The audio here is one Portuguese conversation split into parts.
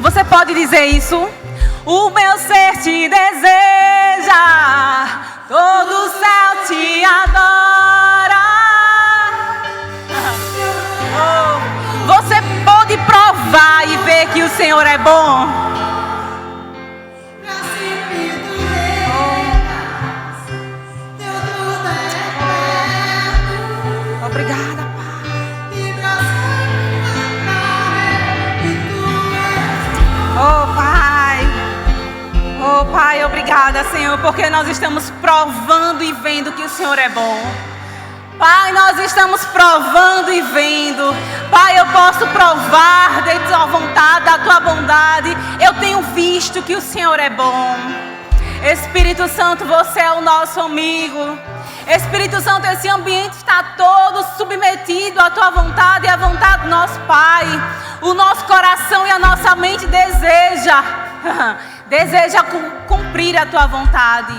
Você pode dizer isso? O meu ser te deseja, todo o céu te adora. Oh, você pode provar e ver que o Senhor é bom. Obrigada, Pai. Oh, Pai, obrigada, Senhor, porque nós estamos provando e vendo que o Senhor é bom. Pai, nós estamos provando e vendo. Pai, eu posso provar da tua vontade, da tua bondade. Eu tenho visto que o Senhor é bom. Espírito Santo, você é o nosso amigo. Espírito Santo, esse ambiente está todo submetido à tua vontade e à vontade do nosso Pai. O nosso coração e a nossa mente deseja cumprir a tua vontade.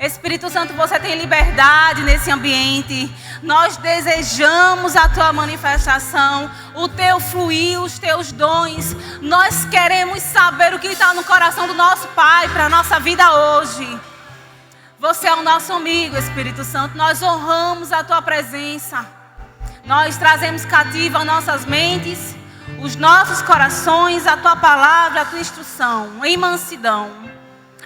Espírito Santo, você tem liberdade nesse ambiente. Nós desejamos a tua manifestação, o teu fluir, os teus dons. Nós queremos saber o que está no coração do nosso Pai para a nossa vida hoje. Você é o nosso amigo, Espírito Santo. Nós honramos a tua presença. Nós trazemos cativo as nossas mentes, os nossos corações, a tua palavra, a tua instrução, em mansidão.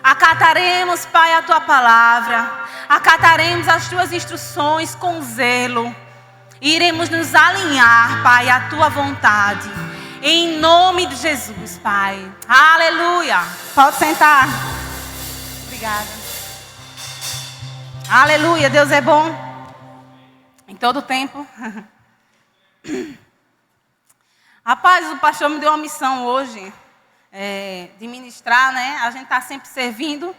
Acataremos, Pai, a tua palavra. Acataremos as tuas instruções com zelo. Iremos nos alinhar, Pai, à tua vontade. Em nome de Jesus, Pai. Aleluia. Pode sentar. Obrigada. Aleluia, Deus é bom em todo tempo. Rapaz, o pastor me deu uma missão hoje, de ministrar, né? A gente está sempre servindo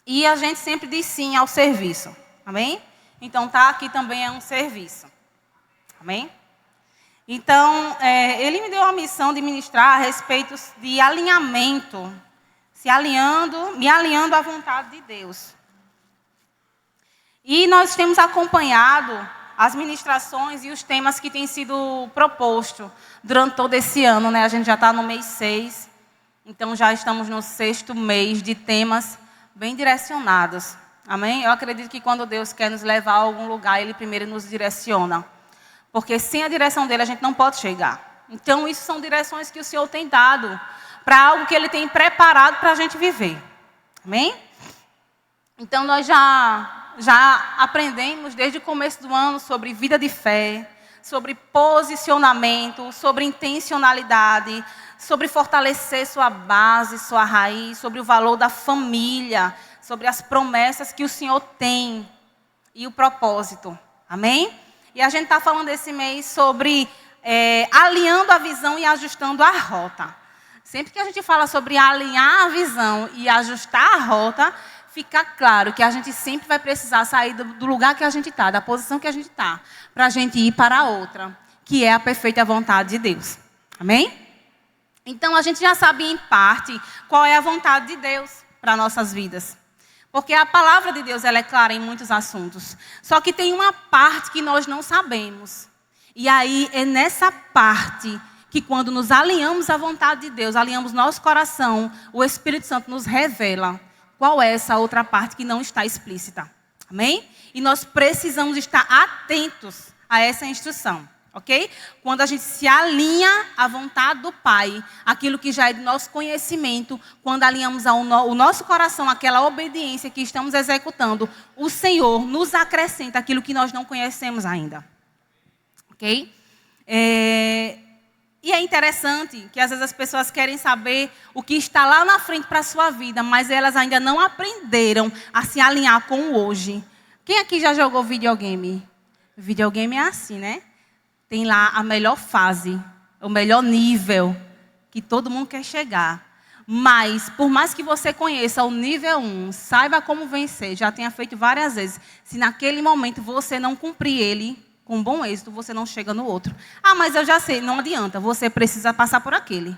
e a gente sempre diz sim ao serviço, amém? Então tá aqui também é um serviço, amém? Então, ele me deu uma missão de ministrar a respeito de alinhamento, me alinhando à vontade de Deus. E nós temos acompanhado as ministrações e os temas que têm sido propostos durante todo esse ano, né? A gente já está no mês 6, então já estamos no 6º mês de temas bem direcionados, amém? Eu acredito que quando Deus quer nos levar a algum lugar, Ele primeiro nos direciona, porque sem a direção dEle a gente não pode chegar. Então isso são direções que o Senhor tem dado para algo que Ele tem preparado para a gente viver, amém? Então nós já aprendemos desde o começo do ano sobre vida de fé, sobre posicionamento, sobre intencionalidade, sobre fortalecer sua base, sua raiz, sobre o valor da família, sobre as promessas que o Senhor tem e o propósito. Amém? E a gente está falando esse mês sobre alinhando a visão e ajustando a rota. Sempre que a gente fala sobre alinhar a visão e ajustar a rota, fica claro que a gente sempre vai precisar sair do lugar que a gente está, da posição que a gente está, para a gente ir para a outra, que é a perfeita vontade de Deus. Amém? Então, a gente já sabe em parte qual é a vontade de Deus para nossas vidas. Porque a palavra de Deus ela é clara em muitos assuntos. Só que tem uma parte que nós não sabemos. E aí, é nessa parte que quando nos alinhamos à vontade de Deus, alinhamos nosso coração, o Espírito Santo nos revela qual é essa outra parte que não está explícita. Amém? E nós precisamos estar atentos a essa instrução. Ok? Quando a gente se alinha à vontade do Pai, aquilo que já é do nosso conhecimento, quando alinhamos o nosso coração àquela obediência que estamos executando, o Senhor nos acrescenta aquilo que nós não conhecemos ainda. Ok? E é interessante que às vezes as pessoas querem saber o que está lá na frente para a sua vida, mas elas ainda não aprenderam a se alinhar com o hoje. Quem aqui já jogou videogame? Videogame é assim, né? Tem lá a melhor fase, o melhor nível que todo mundo quer chegar. Mas, por mais que você conheça o nível 1, saiba como vencer, já tenha feito várias vezes, se naquele momento você não cumprir ele com bom êxito, você não chega no outro. Ah, mas eu já sei, não adianta, você precisa passar por aquele.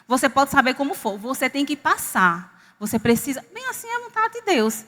Você pode saber como for, você tem que passar. Você precisa, bem assim é a vontade de Deus.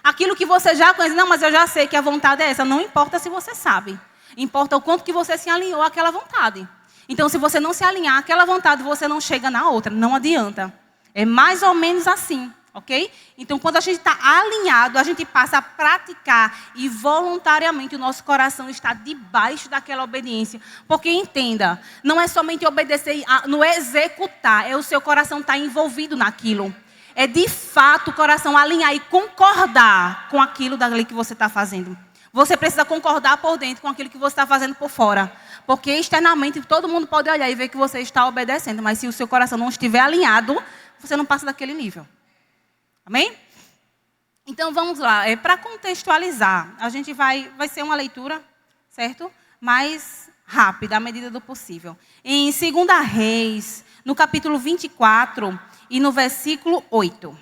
Aquilo que você já conhece, não, mas eu já sei que a vontade é essa, não importa se você sabe. Importa o quanto que você se alinhou àquela vontade. Então, se você não se alinhar àquela vontade, você não chega na outra. Não adianta. É mais ou menos assim, ok? Então, quando a gente está alinhado, a gente passa a praticar e voluntariamente o nosso coração está debaixo daquela obediência. Porque entenda, não é somente obedecer, não é executar, é o seu coração estar envolvido naquilo. É de fato o coração alinhar e concordar com aquilo dali que você está fazendo. Você precisa concordar por dentro com aquilo que você está fazendo por fora. Porque externamente todo mundo pode olhar e ver que você está obedecendo. Mas se o seu coração não estiver alinhado, você não passa daquele nível. Amém? Então vamos lá. Para contextualizar, a gente vai ser uma leitura, certo? Mais rápida, à medida do possível. Em 2 Reis, no capítulo 24 e no versículo 8.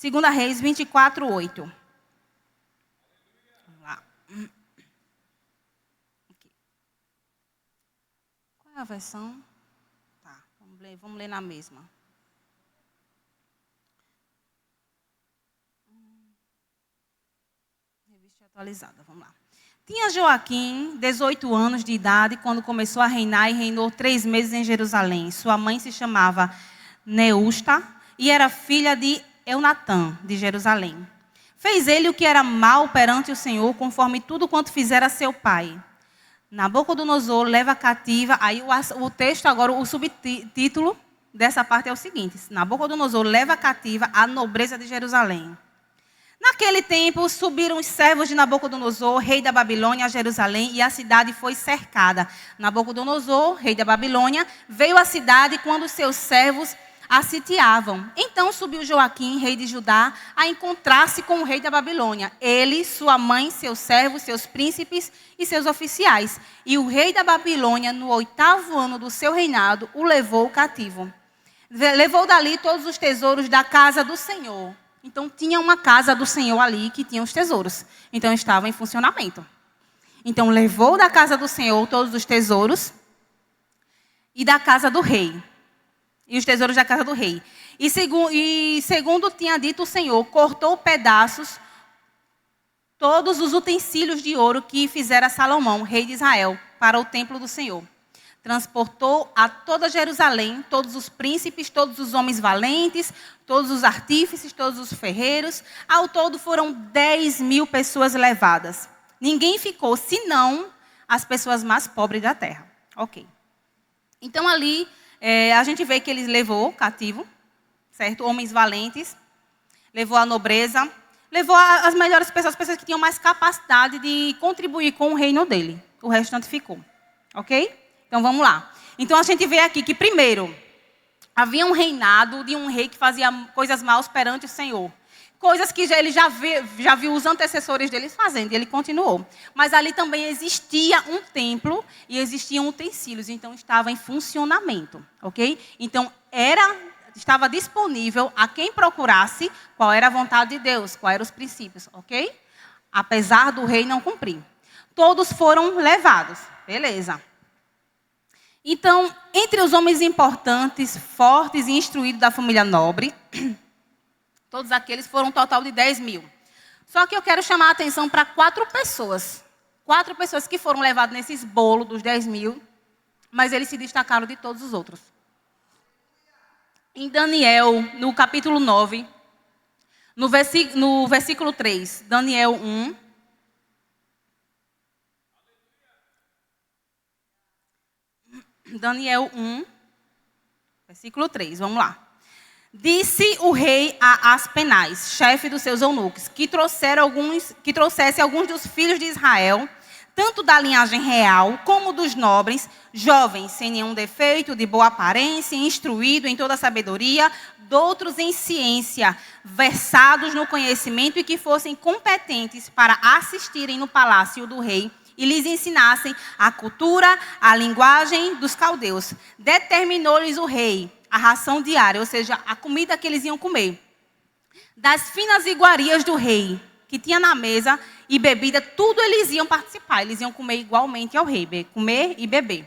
2 Reis 24, 8. A versão? Tá, vamos ler na mesma. Revista atualizada, vamos lá. Tinha Joaquim 18 anos de idade quando começou a reinar e reinou 3 meses em Jerusalém. Sua mãe se chamava Neusta e era filha de Eunatã, de Jerusalém. Fez ele o que era mal perante o Senhor, conforme tudo quanto fizera seu pai. Nabucodonosor leva cativa, aí o texto agora, o subtítulo dessa parte é o seguinte: Nabucodonosor leva cativa a nobreza de Jerusalém. Naquele tempo subiram os servos de Nabucodonosor, rei da Babilônia, a Jerusalém, e a cidade foi cercada. Nabucodonosor, rei da Babilônia, veio à cidade quando os seus servos a sitiavam. Então subiu Joaquim, rei de Judá, a encontrar-se com o rei da Babilônia. Ele, sua mãe, seus servos, seus príncipes e seus oficiais. E o rei da Babilônia, no 8º ano do seu reinado, o levou cativo. Levou dali todos os tesouros da casa do Senhor. Então tinha uma casa do Senhor ali que tinha os tesouros. Então estava em funcionamento. Então levou da casa do Senhor todos os tesouros e da casa do rei. E os tesouros da casa do rei. E segundo tinha dito o Senhor, cortou pedaços todos os utensílios de ouro que fizera Salomão, rei de Israel, para o templo do Senhor. Transportou a toda Jerusalém, todos os príncipes, todos os homens valentes, todos os artífices, todos os ferreiros. Ao todo foram 10.000 pessoas levadas. Ninguém ficou, senão as pessoas mais pobres da terra. Ok. Então ali... a gente vê que ele levou cativo, certo? Homens valentes, levou a nobreza, levou as melhores pessoas, as pessoas que tinham mais capacidade de contribuir com o reino dele. O restante ficou, ok? Então vamos lá. Então a gente vê aqui que primeiro, havia um reinado de um rei que fazia coisas maus perante o Senhor. Coisas que ele já viu os antecessores deles fazendo, e ele continuou. Mas ali também existia um templo e existiam utensílios, então estava em funcionamento, ok? Então estava disponível a quem procurasse qual era a vontade de Deus, quais eram os princípios, ok? Apesar do rei não cumprir. Todos foram levados, beleza. Então, entre os homens importantes, fortes e instruídos da família nobre... Todos aqueles foram um total de 10.000. Só que eu quero chamar a atenção para 4 pessoas. 4 pessoas que foram levadas nesses bolos dos 10.000, mas eles se destacaram de todos os outros. Em Daniel, no capítulo 9, no versículo 3, Daniel 1. Daniel 1, versículo 3, vamos lá. Disse o rei a Aspenaz, chefe dos seus eunucos, que trouxesse alguns dos filhos de Israel, tanto da linhagem real como dos nobres, jovens, sem nenhum defeito, de boa aparência, instruído em toda a sabedoria, doutros em ciência, versados no conhecimento e que fossem competentes para assistirem no palácio do rei e lhes ensinassem a cultura, a linguagem dos caldeus. Determinou-lhes o rei a ração diária, ou seja, a comida que eles iam comer. Das finas iguarias do rei, que tinha na mesa, e bebida, tudo eles iam participar. Eles iam comer igualmente ao rei, comer e beber.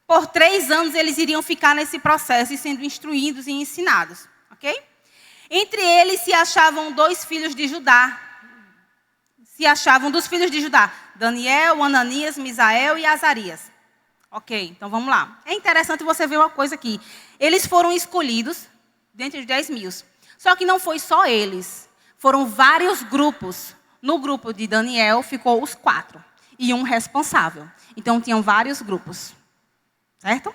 Por 3 anos eles iriam ficar nesse processo e sendo instruídos e ensinados. Ok? Entre eles se achavam 2 filhos de Judá. Se achavam dos filhos de Judá, Daniel, Ananias, Misael e Azarias. Ok, então vamos lá. É interessante você ver uma coisa aqui. Eles foram escolhidos dentre os 10 mil. Só que não foi só eles. Foram vários grupos. No grupo de Daniel ficou os 4. E um responsável. Então tinham vários grupos. Certo?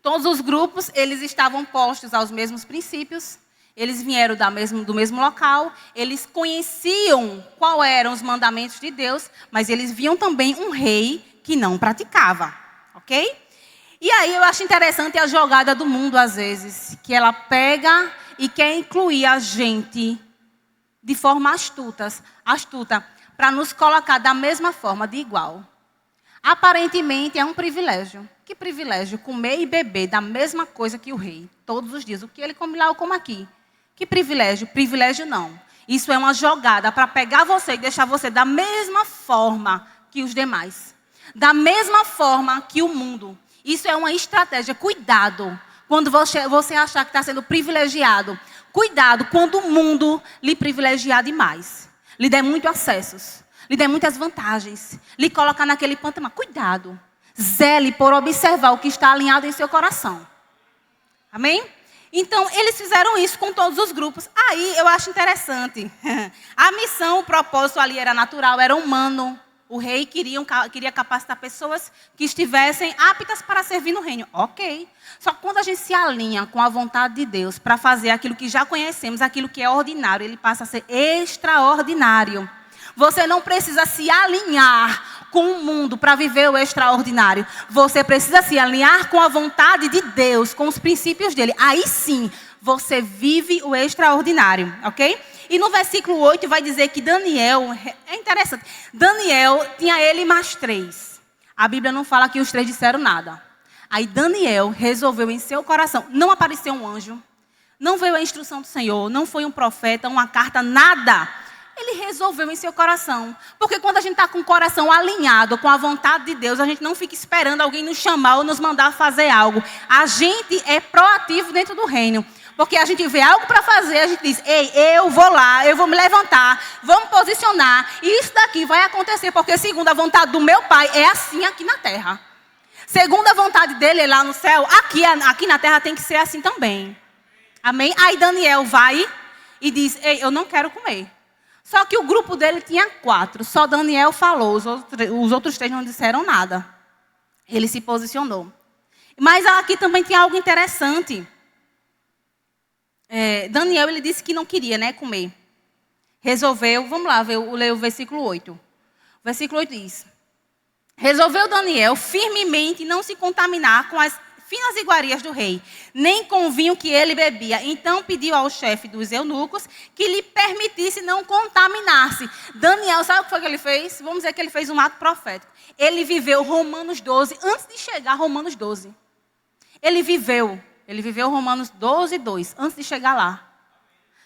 Todos os grupos, eles estavam postos aos mesmos princípios. Eles vieram do mesmo local. Eles conheciam quais eram os mandamentos de Deus. Mas eles viam também um rei que não praticava, ok? E aí eu acho interessante a jogada do mundo, às vezes, que ela pega e quer incluir a gente de forma astuta, para nos colocar da mesma forma, de igual. Aparentemente é um privilégio. Que privilégio? Comer e beber da mesma coisa que o rei, todos os dias. O que ele come lá, eu como aqui. Que privilégio? Privilégio não. Isso é uma jogada para pegar você e deixar você da mesma forma que os demais. Da mesma forma que o mundo. Isso é uma estratégia. Cuidado quando você achar que está sendo privilegiado. Cuidado quando o mundo lhe privilegiar demais. Lhe der muitos acessos. Lhe der muitas vantagens. Lhe colocar naquele patamar. Cuidado. Zele por observar o que está alinhado em seu coração. Amém? Então, eles fizeram isso com todos os grupos. Aí, eu acho interessante. A missão, o propósito ali era natural, era humano. O rei queria capacitar pessoas que estivessem aptas para servir no reino. Ok. Só que quando a gente se alinha com a vontade de Deus para fazer aquilo que já conhecemos, aquilo que é ordinário, ele passa a ser extraordinário. Você não precisa se alinhar com o mundo para viver o extraordinário. Você precisa se alinhar com a vontade de Deus, com os princípios dele. Aí sim, você vive o extraordinário, ok? E no versículo 8 vai dizer que Daniel, é interessante, Daniel tinha ele mais 3. A Bíblia não fala que os 3 disseram nada. Aí Daniel resolveu em seu coração, não apareceu um anjo, não veio a instrução do Senhor, não foi um profeta, uma carta, nada. Ele resolveu em seu coração. Porque quando a gente está com o coração alinhado com a vontade de Deus, a gente não fica esperando alguém nos chamar ou nos mandar fazer algo. A gente é proativo dentro do reino. Porque a gente vê algo para fazer, a gente diz, ei, eu vou lá, eu vou me levantar, vou me posicionar. E isso daqui vai acontecer, porque segundo a vontade do meu Pai, é assim aqui na terra. Segundo a vontade dele lá no céu, aqui na terra tem que ser assim também. Amém? Aí Daniel vai e diz, ei, eu não quero comer. Só que o grupo dele tinha 4. Só Daniel falou, os outros 3 não disseram nada. Ele se posicionou. Mas aqui também tem algo interessante. Daniel, ele disse que não queria, né, comer. Resolveu, vamos lá, ler o versículo 8. O versículo 8 diz, resolveu Daniel firmemente não se contaminar com as finas iguarias do rei, nem com o vinho que ele bebia. Então pediu ao chefe dos eunucos que lhe permitisse não contaminar-se. Daniel, sabe o que foi que ele fez? Vamos dizer que ele fez um ato profético. Ele viveu Romanos 12, antes de chegar a Romanos 12. Ele viveu Romanos 12, 2, antes de chegar lá.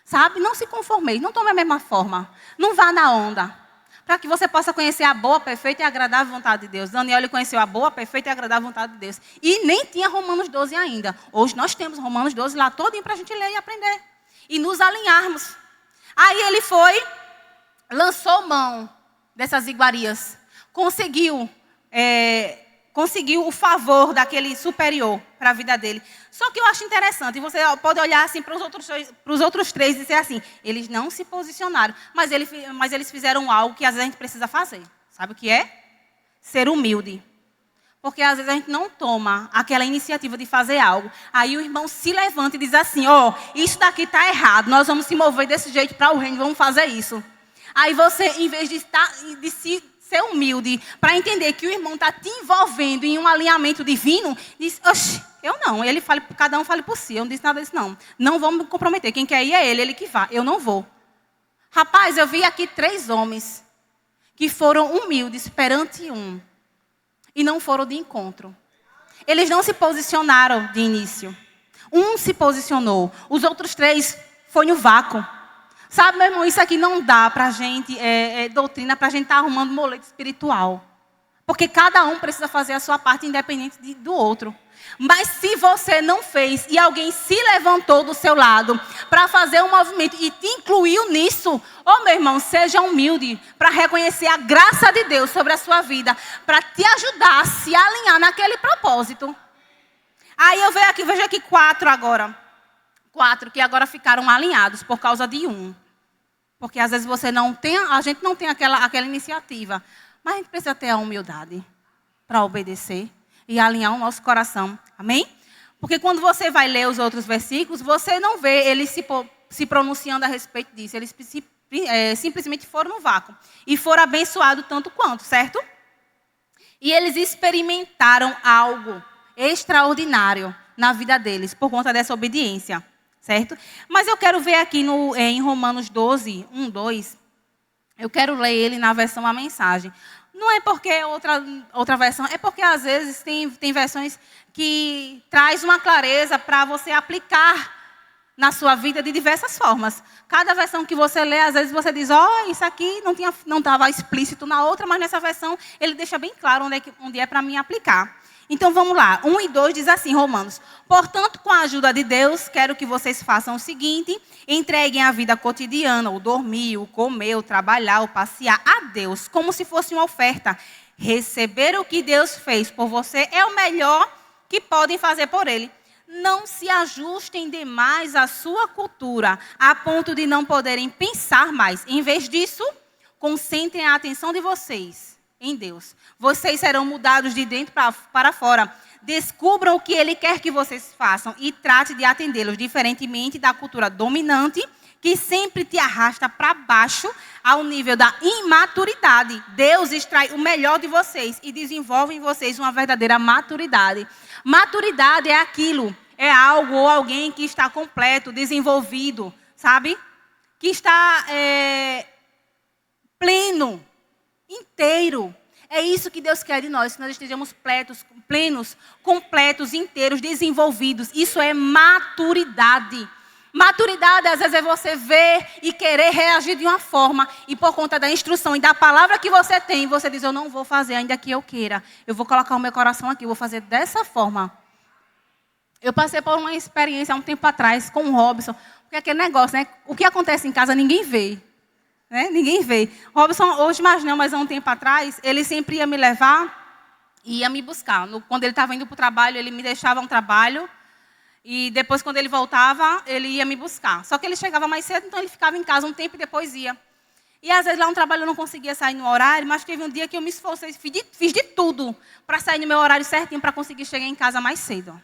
Sabe? Não se conformei, não tome a mesma forma. Não vá na onda. Para que você possa conhecer a boa, perfeita e agradável vontade de Deus. Daniel, ele conheceu a boa, perfeita e agradável vontade de Deus. E nem tinha Romanos 12 ainda. Hoje nós temos Romanos 12 lá todinho para a gente ler e aprender. E nos alinharmos. Aí ele foi, lançou mão dessas iguarias. Conseguiu o favor daquele superior para a vida dele. Só que eu acho interessante, e você pode olhar assim para os outros 3 e dizer assim, eles não se posicionaram, mas eles fizeram algo que às vezes a gente precisa fazer. Sabe o que é? Ser humilde. Porque às vezes a gente não toma aquela iniciativa de fazer algo. Aí o irmão se levanta e diz assim, isso daqui está errado, nós vamos se mover desse jeito para o reino, vamos fazer isso. Aí você, em vez de ser humilde, para entender que o irmão está te envolvendo em um alinhamento divino, diz, oxe, eu não. Cada um fale por si, eu não disse nada disso não. Não vamos me comprometer, quem quer ir é ele que vá, eu não vou. Rapaz, eu vi aqui 3 homens que foram humildes perante um e não foram de encontro. Eles não se posicionaram de início. Um se posicionou, os outros 3 foi no vácuo. Sabe, meu irmão, isso aqui não dá para a gente, doutrina, para a gente estar arrumando molete espiritual. Porque cada um precisa fazer a sua parte independente do outro. Mas se você não fez e alguém se levantou do seu lado para fazer um movimento e te incluiu nisso, meu irmão, seja humilde para reconhecer a graça de Deus sobre a sua vida, para te ajudar a se alinhar naquele propósito. Aí eu vejo aqui 4 agora. 4 que agora ficaram alinhados por causa de um. Porque às vezes a gente não tem aquela iniciativa. Mas a gente precisa ter a humildade para obedecer e alinhar o nosso coração. Amém? Porque quando você vai ler os outros versículos, você não vê eles se pronunciando a respeito disso. Eles simplesmente foram no vácuo. E foram abençoados tanto quanto, certo? E eles experimentaram algo extraordinário na vida deles por conta dessa obediência. Certo? Mas eu quero ver aqui em Romanos 12, 1, 2. Eu quero ler ele na versão A Mensagem. Não é porque é outra versão, é porque às vezes tem versões que traz uma clareza para você aplicar na sua vida de diversas formas. Cada versão que você lê, às vezes você diz, isso aqui não estava explícito na outra, mas nessa versão ele deixa bem claro onde é para mim aplicar. Então vamos lá, 1 e 2 diz assim, Romanos. Portanto, com a ajuda de Deus, quero que vocês façam o seguinte, entreguem a vida cotidiana, o dormir, o comer, o trabalhar, o passear, a Deus, como se fosse uma oferta. Receber o que Deus fez por você é o melhor que podem fazer por Ele. Não se ajustem demais à sua cultura, a ponto de não poderem pensar mais. Em vez disso, concentrem a atenção de vocês em Deus. Vocês serão mudados de dentro para fora. Descubram o que Ele quer que vocês façam e trate de atendê-los, diferentemente da cultura dominante, que sempre te arrasta para baixo ao nível da imaturidade. Deus extrai o melhor de vocês e desenvolve em vocês uma verdadeira maturidade. Maturidade é aquilo, é algo ou alguém que está completo, desenvolvido, sabe? Que está pleno, inteiro. É isso que Deus quer de nós, que nós estejamos plenos, completos, inteiros, desenvolvidos. Isso é maturidade. Maturidade, às vezes, é você ver e querer reagir de uma forma. E por conta da instrução e da palavra que você tem, você diz, eu não vou fazer ainda que eu queira. Eu vou colocar o meu coração aqui, eu vou fazer dessa forma. Eu passei por uma experiência há um tempo atrás com o Robson. Porque aquele negócio, né? O que acontece em casa, ninguém vê. Né? Ninguém vê. Robson, hoje mais não, mas há um tempo atrás, ele sempre ia me levar e ia me buscar. Quando ele estava indo para o trabalho, ele me deixava um trabalho. E depois, quando ele voltava, ele ia me buscar. Só que ele chegava mais cedo, então ele ficava em casa um tempo e depois ia. E às vezes lá no trabalho eu não conseguia sair no horário, mas teve um dia que eu me esforcei, fiz de tudo para sair no meu horário certinho, para conseguir chegar em casa mais cedo.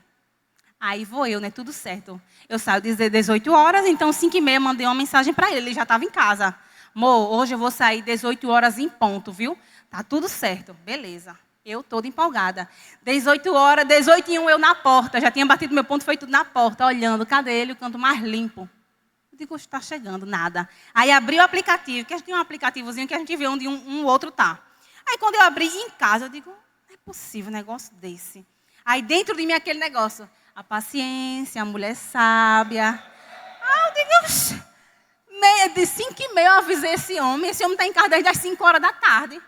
Aí vou eu, né? Tudo certo. Eu saio às 18 horas, então 5h30 mandei uma mensagem para ele já estava em casa. Amor, hoje eu vou sair 18 horas em ponto, viu? Tá tudo certo. Beleza. Eu toda empolgada. 18 horas, 18h01 eu na porta. Já tinha batido meu ponto, foi tudo na porta, olhando. Cadê ele? O canto mais limpo. Eu digo, está chegando, nada. Aí abri o aplicativo, que a gente tem um aplicativozinho que a gente vê onde um outro tá. Aí quando eu abri em casa, eu digo, não é possível um negócio desse. Aí dentro de mim aquele negócio. A paciência, a mulher sábia. Ah, eu digo, de 5h30 eu avisei esse homem está em casa desde as 5 horas da tarde.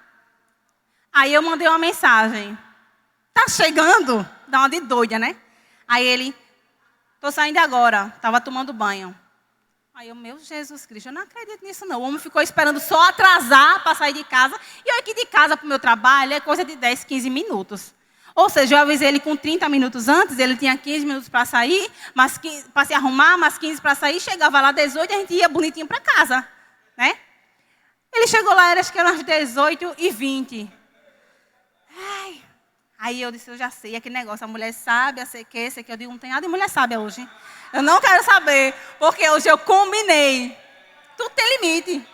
Aí eu mandei uma mensagem. Tá chegando? Dá uma de doida, né? Aí ele, tô saindo agora, estava tomando banho. Aí eu, meu Jesus Cristo, eu não acredito nisso não. O homem ficou esperando só atrasar para sair de casa. E eu aqui de casa para o meu trabalho é coisa de 10, 15 minutos. Ou seja, eu avisei ele com 30 minutos antes, ele tinha 15 minutos para sair, para se arrumar, mais 15 para sair, chegava lá 18 e a gente ia bonitinho para casa. Né? Ele chegou lá, acho que eram as 18h20. Ai. Aí eu disse, eu já sei, aquele negócio, a mulher sábia, sei que, eu digo, não tem nada de mulher sábia hoje. Eu não quero saber, porque hoje eu combinei. Tudo tem limite.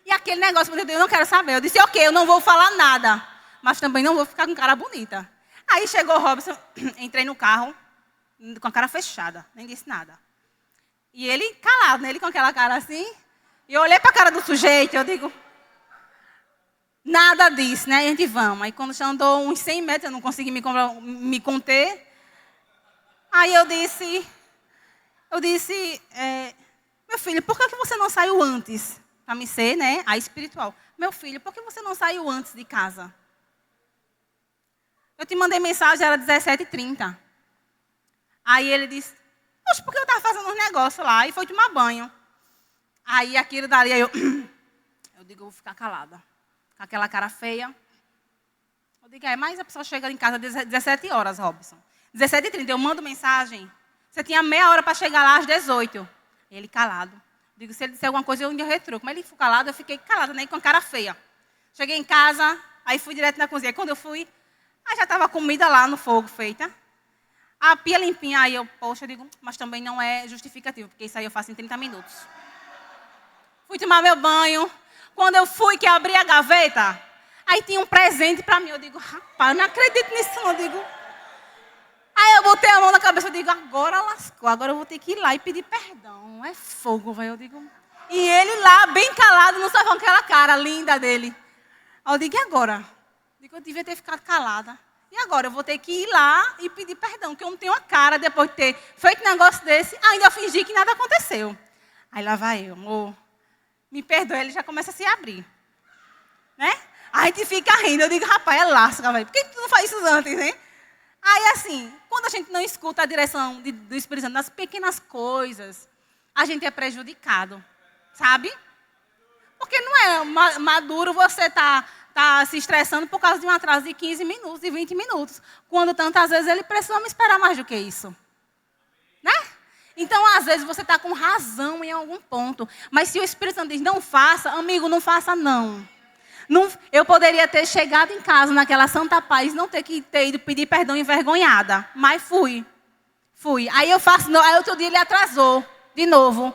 E aquele negócio, eu não quero saber. Eu disse, ok, eu não vou falar nada, mas também não vou ficar com cara bonita. Aí chegou o Robson, entrei no carro, com a cara fechada, nem disse nada. E ele calado, né? Ele com aquela cara assim. E eu olhei para a cara do sujeito, eu digo, nada disso, né? E a gente vamos. Aí quando já andou uns 100 metros, eu não consegui me conter. Aí eu disse, meu filho, por que você não saiu antes? Para me ser, né, a espiritual. Meu filho, por que você não saiu antes de casa? Eu te mandei mensagem, era 17h30. Aí ele disse, Poxa, porque eu estava fazendo uns negócios lá e foi tomar banho. Aí aquilo dali, aí eu digo, eu vou ficar calada. Com aquela cara feia. Eu digo, mas a pessoa chega em casa às 17 horas, Robson. 17h30, eu mando mensagem. Você tinha meia hora para chegar lá às 18. Ele calado. Digo, se ele disser alguma coisa, eu ainda retruco. Mas ele ficou calado, eu fiquei calada, né, com a cara feia. Cheguei em casa, aí fui direto na cozinha. Quando eu fui, aí já estava a comida lá no fogo feita. A pia limpinha, aí eu, poxa, digo, mas também não é justificativo, porque isso aí eu faço em 30 minutos. Fui tomar meu banho. Quando eu fui, que abri a gaveta, aí tinha um presente para mim. Eu digo, rapaz, eu não acredito nisso, não. Eu digo. Aí eu botei a mão na cabeça, eu digo, agora lascou, agora eu vou ter que ir lá e pedir perdão. É fogo, velho, eu digo. E ele lá, bem calado, não sabe com aquela cara linda dele. Aí eu digo, e agora? Eu digo, eu devia ter ficado calada. E agora? Eu vou ter que ir lá e pedir perdão, que eu não tenho a cara, depois de ter feito um negócio desse, ainda fingir que nada aconteceu. Aí lá vai eu, amor, me perdoa, ele já começa a se abrir. Né? A gente fica rindo, eu digo, rapaz, é lasca, velho. Por que tu não faz isso antes, hein? Aí assim, quando a gente não escuta a direção do Espírito Santo nas pequenas coisas, a gente é prejudicado, sabe? Porque não é maduro você tá se estressando por causa de um atraso de 15 minutos, de 20 minutos. Quando tantas vezes ele precisa me esperar mais do que isso. Né? Então, às vezes, você está com razão em algum ponto. Mas se o Espírito Santo diz, não faça, amigo, não faça não. Eu poderia ter chegado em casa naquela santa paz, não ter que ter ido pedir perdão envergonhada. Mas fui. Aí eu faço, aí outro dia ele atrasou, de novo.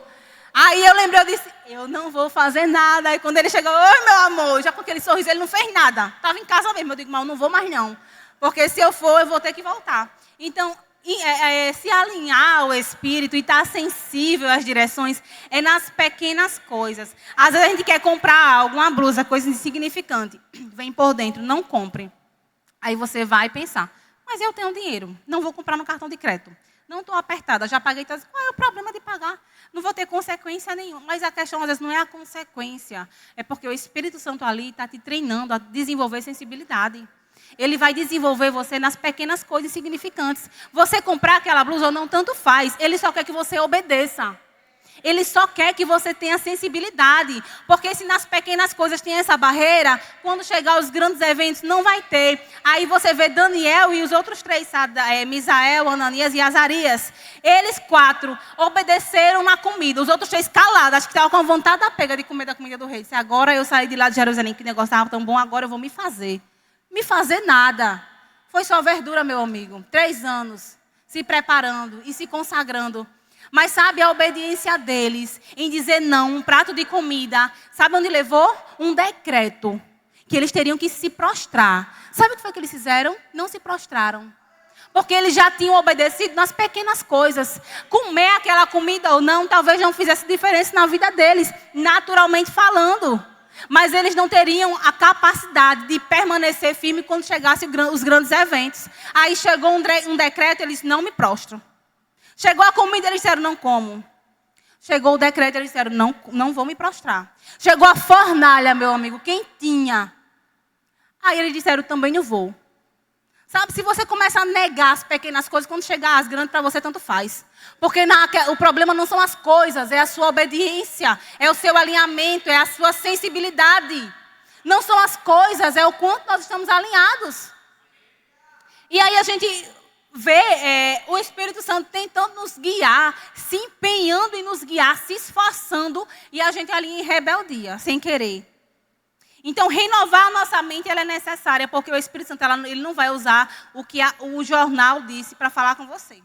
Aí eu lembrei, eu disse, eu não vou fazer nada. Aí quando ele chegou, oi meu amor, já com aquele sorriso, ele não fez nada. Estava em casa mesmo, eu digo, mas eu não vou mais não. Porque se eu for, eu vou ter que voltar. Então, se alinhar ao Espírito e estar sensível às direções é nas pequenas coisas. Às vezes a gente quer comprar algo, uma blusa, coisa insignificante. Vem por dentro, não compre. Aí você vai pensar, mas eu tenho dinheiro, não vou comprar no cartão de crédito. Não estou apertada, já paguei. Qual é o problema de pagar? Não vou ter consequência nenhuma. Mas a questão, às vezes, não é a consequência. É porque o Espírito Santo ali está te treinando a desenvolver sensibilidade. Ele vai desenvolver você nas pequenas coisas insignificantes. Você comprar aquela blusa ou não, tanto faz. Ele só quer que você obedeça. Ele só quer que você tenha sensibilidade. Porque se nas pequenas coisas tem essa barreira, quando chegar os grandes eventos, não vai ter. Aí você vê Daniel e os outros 3, Misael, Ananias e Azarias. Eles 4 obedeceram na comida. Os outros 3 calados. Acho que estavam com vontade da pega de comer da comida do rei. Disse, agora eu saí de lá de Jerusalém, que negócio estava tão bom, agora eu vou me fazer. Me fazer nada. Foi só verdura, meu amigo. 3 anos se preparando e se consagrando. Mas sabe a obediência deles em dizer não, um prato de comida. Sabe onde levou? Um decreto. Que eles teriam que se prostrar. Sabe o que foi que eles fizeram? Não se prostraram. Porque eles já tinham obedecido nas pequenas coisas. Comer aquela comida ou não, talvez não fizesse diferença na vida deles, naturalmente falando. Mas eles não teriam a capacidade de permanecer firme quando chegassem os grandes eventos. Aí chegou um decreto, eles não me prostram. Chegou a comida, eles disseram, não como. Chegou o decreto, eles disseram, não vou me prostrar. Chegou a fornalha, meu amigo, quentinha. Aí eles disseram, também não vou. Sabe, se você começa a negar as pequenas coisas, quando chegar as grandes, para você tanto faz. Porque o problema não são as coisas, é a sua obediência, é o seu alinhamento, é a sua sensibilidade. Não são as coisas, é o quanto nós estamos alinhados. E aí a gente vê o Espírito Santo tentando nos guiar, se empenhando em nos guiar, se esforçando, e a gente ali em rebeldia, sem querer. Então, renovar a nossa mente ela é necessária, porque o Espírito Santo ele não vai usar o que o jornal disse para falar com você.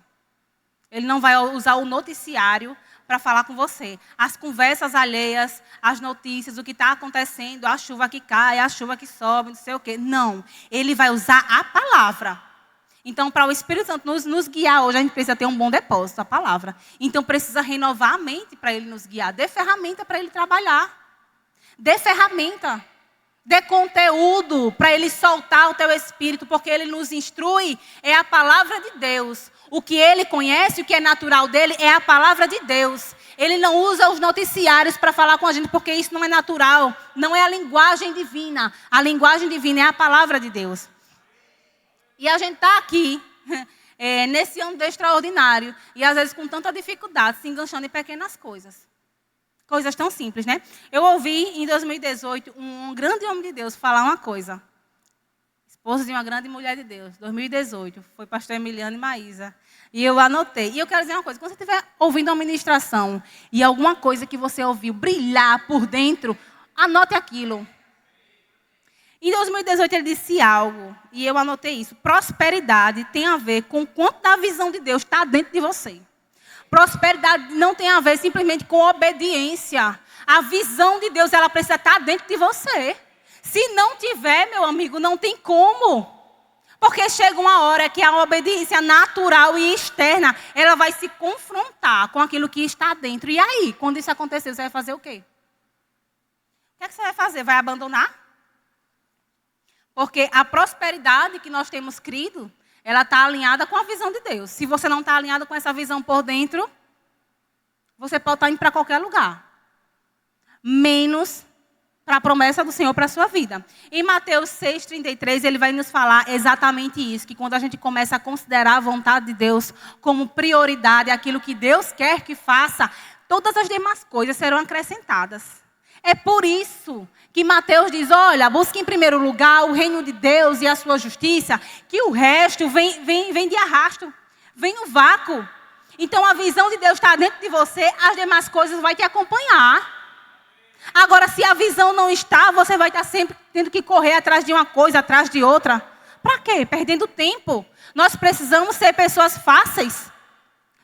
Ele não vai usar o noticiário para falar com você. As conversas alheias, as notícias, o que está acontecendo, a chuva que cai, a chuva que sobe, não sei o quê. Não, ele vai usar a palavra. Então, para o Espírito Santo nos guiar hoje, a gente precisa ter um bom depósito, a palavra. Então, precisa renovar a mente para ele nos guiar. Dê ferramenta para ele trabalhar. Dê ferramenta. Dê conteúdo para ele soltar o teu espírito, porque ele nos instrui, é a palavra de Deus. O que ele conhece, o que é natural dele, é a palavra de Deus. Ele não usa os noticiários para falar com a gente, porque isso não é natural. Não é a linguagem divina. A linguagem divina é a palavra de Deus. E a gente está aqui nesse ano do extraordinário. E às vezes com tanta dificuldade, se enganchando em pequenas coisas. Coisas tão simples, né? Eu ouvi em 2018 um grande homem de Deus falar uma coisa. Esposa de uma grande mulher de Deus. 2018. Foi pastor Emiliano e Maísa. E eu anotei. E eu quero dizer uma coisa. Quando você estiver ouvindo uma ministração e alguma coisa que você ouviu brilhar por dentro, anote aquilo. Em 2018 ele disse algo. E eu anotei isso. Prosperidade tem a ver com o quanto da visão de Deus está dentro de você. Prosperidade não tem a ver simplesmente com obediência. A visão de Deus, ela precisa estar dentro de você. Se não tiver, meu amigo, não tem como. Porque chega uma hora que a obediência natural e externa, ela vai se confrontar com aquilo que está dentro. E aí, quando isso acontecer, você vai fazer o quê? O que você vai fazer? Vai abandonar? Porque a prosperidade que nós temos crido, ela está alinhada com a visão de Deus. Se você não está alinhado com essa visão por dentro, você pode estar indo para qualquer lugar. Menos para a promessa do Senhor para a sua vida. Em Mateus 6,33, ele vai nos falar exatamente isso. Que quando a gente começa a considerar a vontade de Deus como prioridade, aquilo que Deus quer que faça, todas as demais coisas serão acrescentadas. É por isso que Mateus diz, olha, busque em primeiro lugar o reino de Deus e a sua justiça, que o resto vem de arrasto, vem no vácuo. Então a visão de Deus está dentro de você, as demais coisas vão te acompanhar. Agora, se a visão não está, você vai estar sempre tendo que correr atrás de uma coisa, atrás de outra. Para quê? Perdendo tempo. Nós precisamos ser pessoas fáceis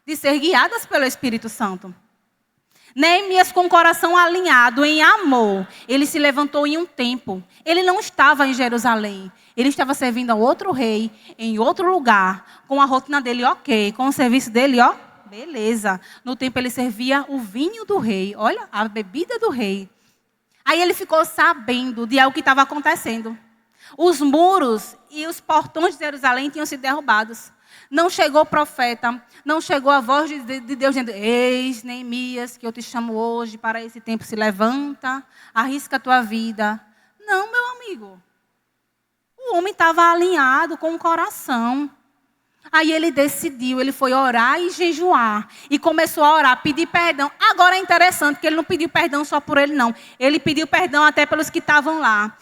de ser guiadas pelo Espírito Santo. Neemias, com o coração alinhado em amor, ele se levantou em um tempo. Ele não estava em Jerusalém. Ele estava servindo a outro rei, em outro lugar, com a rotina dele ok, com o serviço dele, ó, beleza. No tempo ele servia o vinho do rei, olha, a bebida do rei. Aí ele ficou sabendo de algo que estava acontecendo. Os muros e os portões de Jerusalém tinham sido derrubados. Não chegou o profeta, não chegou a voz de Deus dizendo, eis, Neemias, que eu te chamo hoje para esse tempo, se levanta, arrisca a tua vida. Não, meu amigo. O homem estava alinhado com o coração. Aí ele decidiu, ele foi orar e jejuar. E começou a orar, pedir perdão. Agora é interessante que ele não pediu perdão só por ele, não. Ele pediu perdão até pelos que estavam lá.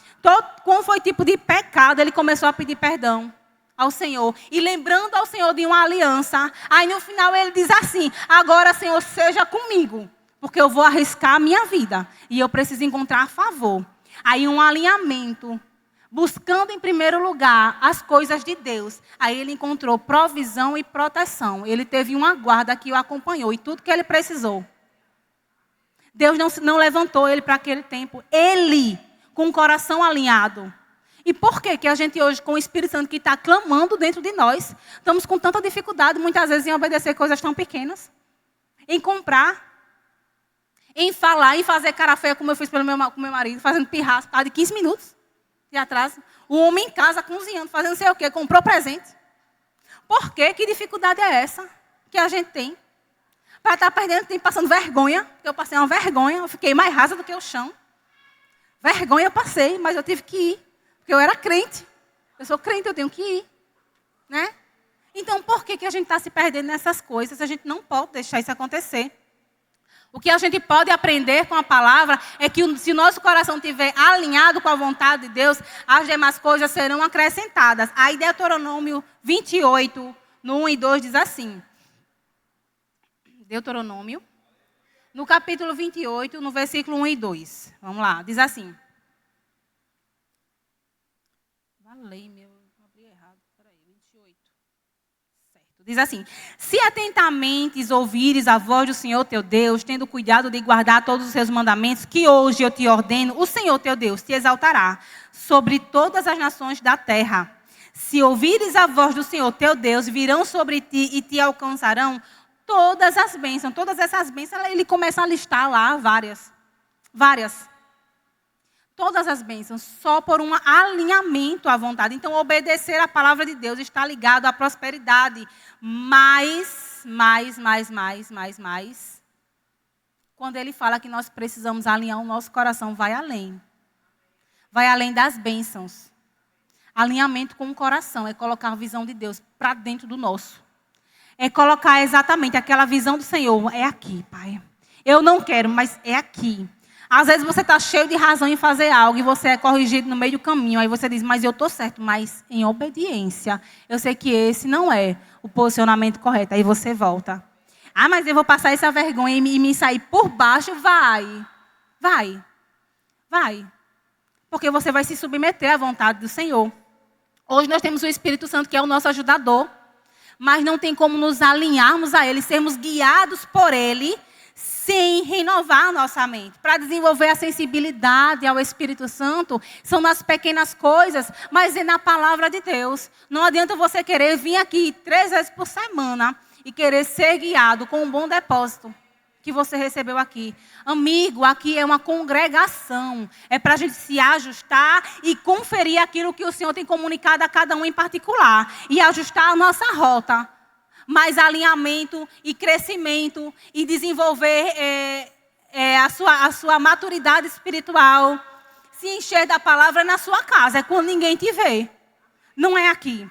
Quando foi tipo de pecado, ele começou a pedir perdão ao Senhor. E lembrando ao Senhor de uma aliança. Aí no final ele diz assim, agora Senhor, seja comigo. Porque eu vou arriscar a minha vida. E eu preciso encontrar favor. Aí um alinhamento. Buscando em primeiro lugar as coisas de Deus. Aí ele encontrou provisão e proteção. Ele teve uma guarda que o acompanhou. E tudo que ele precisou. Deus não levantou ele para aquele tempo. Ele, com o coração alinhado. E por que a gente hoje, com o Espírito Santo que está clamando dentro de nós, estamos com tanta dificuldade, muitas vezes, em obedecer coisas tão pequenas? Em comprar, em falar, em fazer cara feia, como eu fiz com meu marido, fazendo pirraça, de 15 minutos. De atrás, o homem em casa cozinhando, fazendo não sei o quê, comprou presente. Por quê? Que dificuldade é essa que a gente tem? Para estar perdendo tempo, passando vergonha, porque eu passei uma vergonha, eu fiquei mais rasa do que o chão. Vergonha eu passei, mas eu tive que ir, porque eu era crente. Eu sou crente, eu tenho que ir. Né? Então, por que a gente está se perdendo nessas coisas? A gente não pode deixar isso acontecer. O que a gente pode aprender com a palavra é que se o nosso coração estiver alinhado com a vontade de Deus, as demais coisas serão acrescentadas. Aí Deuteronômio 28, no 1 e 2 diz assim. Deuteronômio, no capítulo 28, no versículo 1 e 2. Vamos lá, diz assim. Valei, meu, abri errado. Peraí, 28. Diz assim, se atentamente ouvires a voz do Senhor teu Deus, tendo cuidado de guardar todos os seus mandamentos, que hoje eu te ordeno, o Senhor teu Deus te exaltará sobre todas as nações da terra. Se ouvires a voz do Senhor teu Deus, virão sobre ti e te alcançarão todas as bênçãos. Todas essas bênçãos, ele começa a listar lá várias. Todas as bênçãos, só por um alinhamento à vontade. Então, obedecer a palavra de Deus está ligado à prosperidade. Mais. Quando ele fala que nós precisamos alinhar o nosso coração, vai além. Vai além das bênçãos. Alinhamento com o coração é colocar a visão de Deus para dentro do nosso. É colocar exatamente aquela visão do Senhor. É aqui, Pai. Eu não quero, mas é aqui. Às vezes você está cheio de razão em fazer algo e você é corrigido no meio do caminho. Aí você diz, mas eu estou certo. Mas em obediência, eu sei que esse não é o posicionamento correto. Aí você volta. Ah, mas eu vou passar essa vergonha e me sair por baixo? Vai. Vai. Porque você vai se submeter à vontade do Senhor. Hoje nós temos o Espírito Santo, que é o nosso ajudador. Mas não tem como nos alinharmos a Ele, sermos guiados por Ele, sem renovar a nossa mente. Para desenvolver a sensibilidade ao Espírito Santo, são nas pequenas coisas, mas é na palavra de Deus. Não adianta você querer vir aqui 3 vezes por semana e querer ser guiado com um bom depósito que você recebeu aqui. Amigo, aqui é uma congregação. É para a gente se ajustar e conferir aquilo que o Senhor tem comunicado a cada um em particular. E ajustar a nossa rota. Mas alinhamento e crescimento e desenvolver a sua maturidade espiritual. Se encher da palavra na sua casa. É quando ninguém te vê. Não é aqui.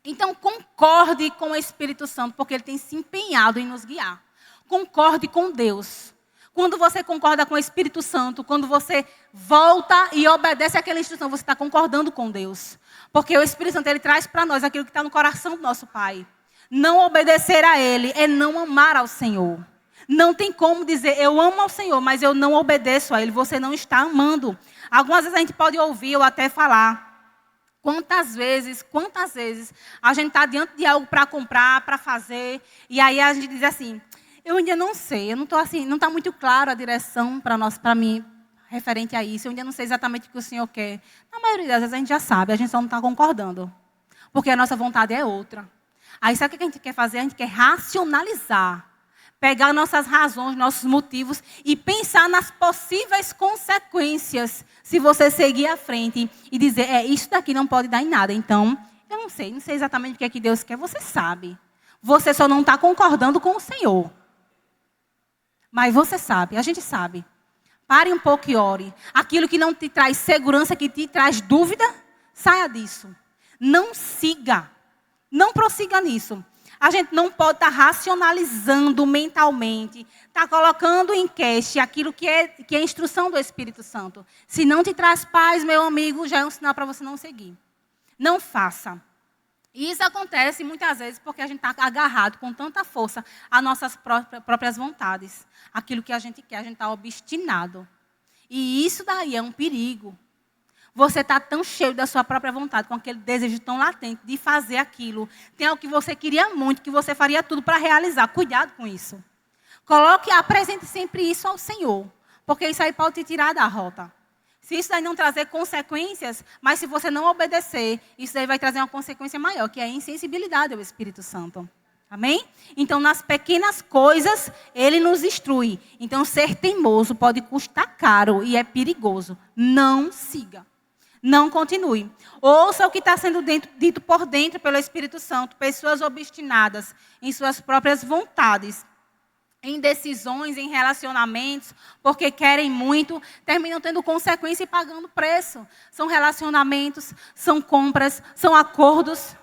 Então concorde com o Espírito Santo, porque Ele tem se empenhado em nos guiar. Concorde com Deus. Quando você concorda com o Espírito Santo, quando você volta e obedece àquela instrução, você está concordando com Deus. Porque o Espírito Santo, ele traz para nós aquilo que está no coração do nosso Pai. Não obedecer a Ele é não amar ao Senhor. Não tem como dizer, eu amo ao Senhor, mas eu não obedeço a Ele. Você não está amando. Algumas vezes a gente pode ouvir ou até falar. Quantas vezes a gente está diante de algo para comprar, para fazer, e aí a gente diz assim, eu ainda não sei, eu não estou assim, não está muito claro a direção para mim, referente a isso, eu ainda não sei exatamente o que o Senhor quer. Na maioria das vezes a gente já sabe, a gente só não está concordando, porque a nossa vontade é outra. Aí sabe o que a gente quer fazer? A gente quer racionalizar, pegar nossas razões, nossos motivos e pensar nas possíveis consequências se você seguir à frente e dizer, isso daqui não pode dar em nada. Então, eu não sei exatamente o que é que Deus quer, você sabe. Você só não está concordando com o Senhor. Mas você sabe, a gente sabe. Pare um pouco e ore. Aquilo que não te traz segurança, que te traz dúvida, saia disso. Não siga. Não prossiga nisso. A gente não pode estar racionalizando mentalmente, estar colocando em queixa aquilo que é instrução do Espírito Santo. Se não te traz paz, meu amigo, já é um sinal para você não seguir. Não faça. E isso acontece muitas vezes porque a gente está agarrado com tanta força às nossas próprias vontades. Aquilo que a gente quer, a gente está obstinado. E isso daí é um perigo. Você está tão cheio da sua própria vontade, com aquele desejo tão latente de fazer aquilo. Tem algo que você queria muito, que você faria tudo para realizar. Cuidado com isso. Apresente sempre isso ao Senhor. Porque isso aí pode te tirar da rota. Se isso aí não trazer consequências, mas se você não obedecer, isso aí vai trazer uma consequência maior, que é a insensibilidade ao Espírito Santo. Amém? Então, nas pequenas coisas, Ele nos instrui. Então, ser teimoso pode custar caro e é perigoso. Não siga. Não continue. Ouça o que está sendo dito por dentro pelo Espírito Santo. Pessoas obstinadas em suas próprias vontades, em decisões, em relacionamentos, porque querem muito, terminam tendo consequência e pagando preço. São relacionamentos, são compras, são acordos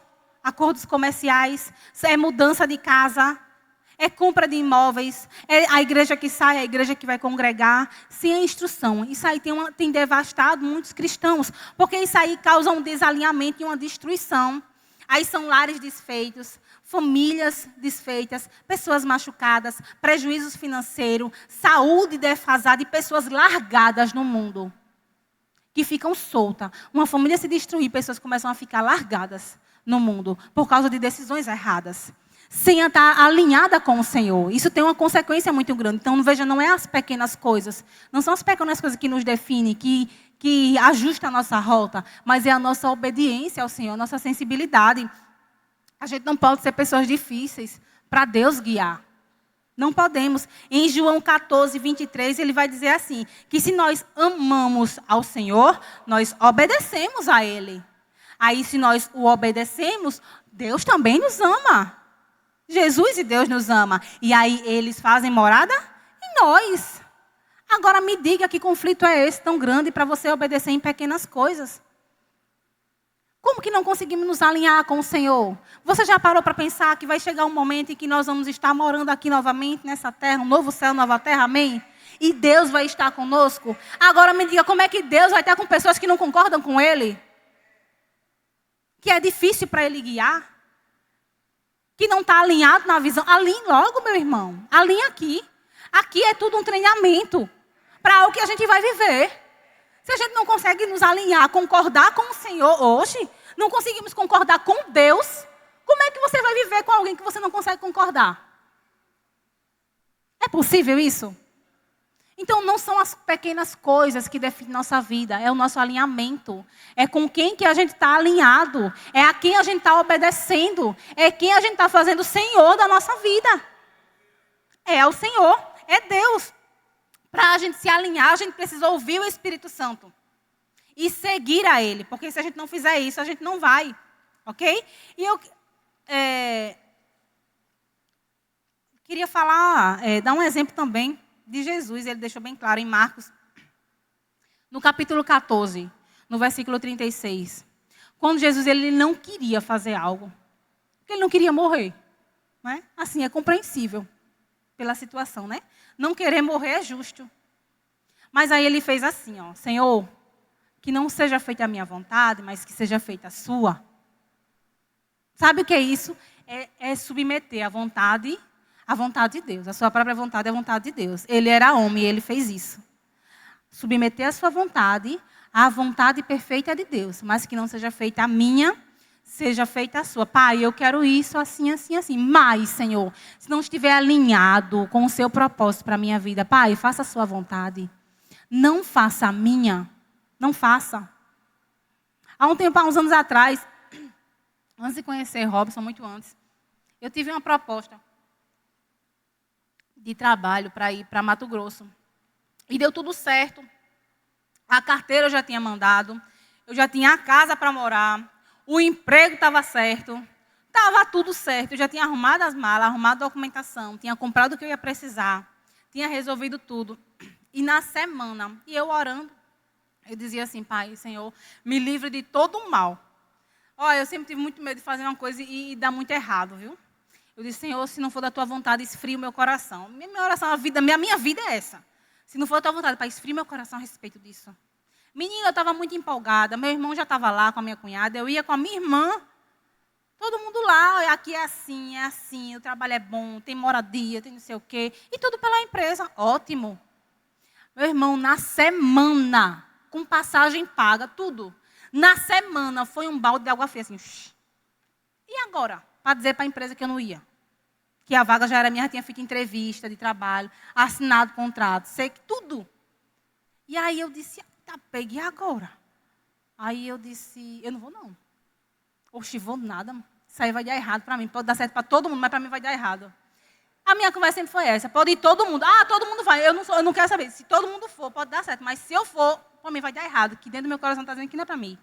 comerciais, é mudança de casa, é compra de imóveis, é a igreja que sai, a igreja que vai congregar, sem a instrução. Isso aí tem devastado muitos cristãos, porque isso aí causa um desalinhamento e uma destruição. Aí são lares desfeitos, famílias desfeitas, pessoas machucadas, prejuízos financeiros, saúde defasada e pessoas largadas no mundo, que ficam soltas. Uma família se destruir, pessoas começam a ficar largadas no mundo, por causa de decisões erradas, sem estar alinhada com o Senhor. Isso tem uma consequência muito grande. Então, veja, não é as pequenas coisas, não são as pequenas coisas que nos definem, que ajustam a nossa rota, mas é a nossa obediência ao Senhor, a nossa sensibilidade. A gente não pode ser pessoas difíceis para Deus guiar. Não podemos. Em João 14, 23, ele vai dizer assim, que se nós amamos ao Senhor, nós obedecemos a Ele. Aí, se nós o obedecemos, Deus também nos ama. Jesus e Deus nos ama. E aí, eles fazem morada em nós. Agora, me diga que conflito é esse tão grande para você obedecer em pequenas coisas. Como que não conseguimos nos alinhar com o Senhor? Você já parou para pensar que vai chegar um momento em que nós vamos estar morando aqui novamente nessa terra, um novo céu, nova terra, amém? E Deus vai estar conosco? Agora me diga, como é que Deus vai estar com pessoas que não concordam com Ele? Que é difícil para Ele guiar? Que não está alinhado na visão? Alinhe logo, meu irmão. Alinhe aqui. Aqui é tudo um treinamento para o que a gente vai viver. Se a gente não consegue nos alinhar, concordar com o Senhor hoje, não conseguimos concordar com Deus, como é que você vai viver com alguém que você não consegue concordar? É possível isso? Então não são as pequenas coisas que definem nossa vida, é o nosso alinhamento. É com quem que a gente está alinhado, é a quem a gente está obedecendo, é quem a gente está fazendo o Senhor da nossa vida. É o Senhor, é Deus. Para a gente se alinhar, a gente precisa ouvir o Espírito Santo e seguir a Ele, porque se a gente não fizer isso, a gente não vai, ok? E eu queria dar um exemplo também de Jesus. Ele deixou bem claro em Marcos, no capítulo 14, no versículo 36. Quando Jesus ele não queria fazer algo, porque ele não queria morrer, né? Assim, é compreensível pela situação, né? Não querer morrer é justo. Mas aí ele fez assim, ó: Senhor, que não seja feita a minha vontade, mas que seja feita a sua. Sabe o que é isso? É submeter a vontade de Deus. A sua própria vontade é a vontade de Deus. Ele era homem e ele fez isso. Submeter a sua vontade à vontade perfeita de Deus, mas que não seja feita a minha, seja feita a sua. Pai, eu quero isso assim, assim, assim. Mas, Senhor, se não estiver alinhado com o seu propósito para a minha vida, Pai, faça a sua vontade. Não faça a minha. Não faça. Há uns anos atrás, antes de conhecer Robson, muito antes, eu tive uma proposta de trabalho para ir para Mato Grosso. E deu tudo certo. A carteira eu já tinha mandado. Eu já tinha a casa para morar. O emprego estava certo. Estava tudo certo. Eu já tinha arrumado as malas, arrumado a documentação. Tinha comprado o que eu ia precisar. Tinha resolvido tudo. E na semana, e eu orando, eu dizia assim: Pai, Senhor, me livre de todo o mal. Olha, eu sempre tive muito medo de fazer uma coisa e dar muito errado, viu? Eu disse: Senhor, se não for da tua vontade, esfria o meu coração. Minha oração, minha vida é essa. Se não for da tua vontade, Pai, esfria meu coração a respeito disso. Menina, eu estava muito empolgada. Meu irmão já estava lá com a minha cunhada. Eu ia com a minha irmã. Todo mundo lá. Aqui é assim. O trabalho é bom, tem moradia, tem não sei o quê. E tudo pela empresa. Ótimo. Meu irmão, na semana, com passagem paga, tudo. Na semana, foi um balde de água fria, assim. E agora? Para dizer para a empresa que eu não ia. Que a vaga já era minha, já tinha feito entrevista de trabalho, assinado contrato, sei que tudo. E aí eu disse: tá, peguei agora. Aí eu disse: eu não vou não. Oxi, vou nada. Isso aí vai dar errado para mim. Pode dar certo para todo mundo, mas para mim vai dar errado. A minha conversa sempre foi essa: pode ir todo mundo. Ah, todo mundo vai. Eu não quero saber. Se todo mundo for, pode dar certo. Mas se eu for, para mim vai dar errado. Que dentro do meu coração está dizendo que não é para mim.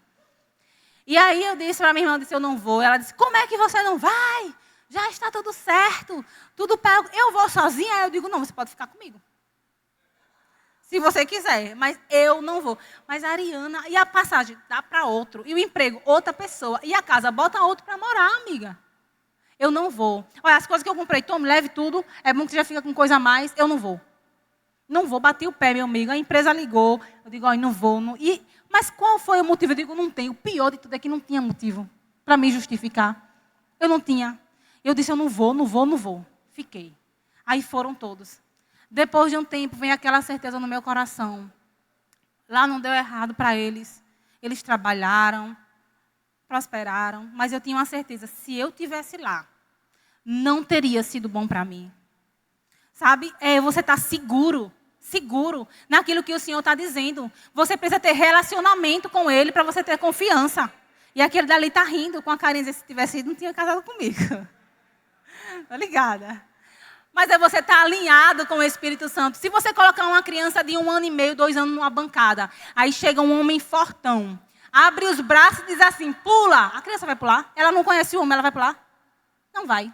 E aí eu disse para minha irmã, eu não vou. Ela disse: como é que você não vai? Já está tudo certo. Tudo pego. Eu vou sozinha? Aí eu digo: não, você pode ficar comigo. Se você quiser, mas eu não vou. Mas a Ariana, e a passagem dá para outro. E o emprego, outra pessoa. E a casa, bota outro para morar, amiga. Eu não vou. Olha, as coisas que eu comprei, tome, leve tudo. É bom que você já fica com coisa a mais. Eu não vou. Não vou, bati o pé, meu amigo. A empresa ligou. Eu digo: não vou. Não. Mas qual foi o motivo? Eu digo: não tem. O pior de tudo é que não tinha motivo para me justificar. Eu não tinha. Eu disse: eu não vou. Fiquei. Aí foram todos. Depois de um tempo, vem aquela certeza no meu coração. Lá não deu errado para eles. Eles trabalharam, prosperaram. Mas eu tinha uma certeza: se eu tivesse lá, não teria sido bom para mim. Sabe? Você está seguro naquilo que o Senhor está dizendo. Você precisa ter relacionamento com Ele para você ter confiança. E aquele dali está rindo com a carinha: se tivesse ido, não tinha casado comigo. Tá ligada? Mas você estar alinhado com o Espírito Santo. Se você colocar uma criança de 1 ano e meio, 2 anos numa bancada, aí chega um homem fortão, abre os braços e diz assim: pula. A criança vai pular? Ela não conhece o homem, ela vai pular? Não vai.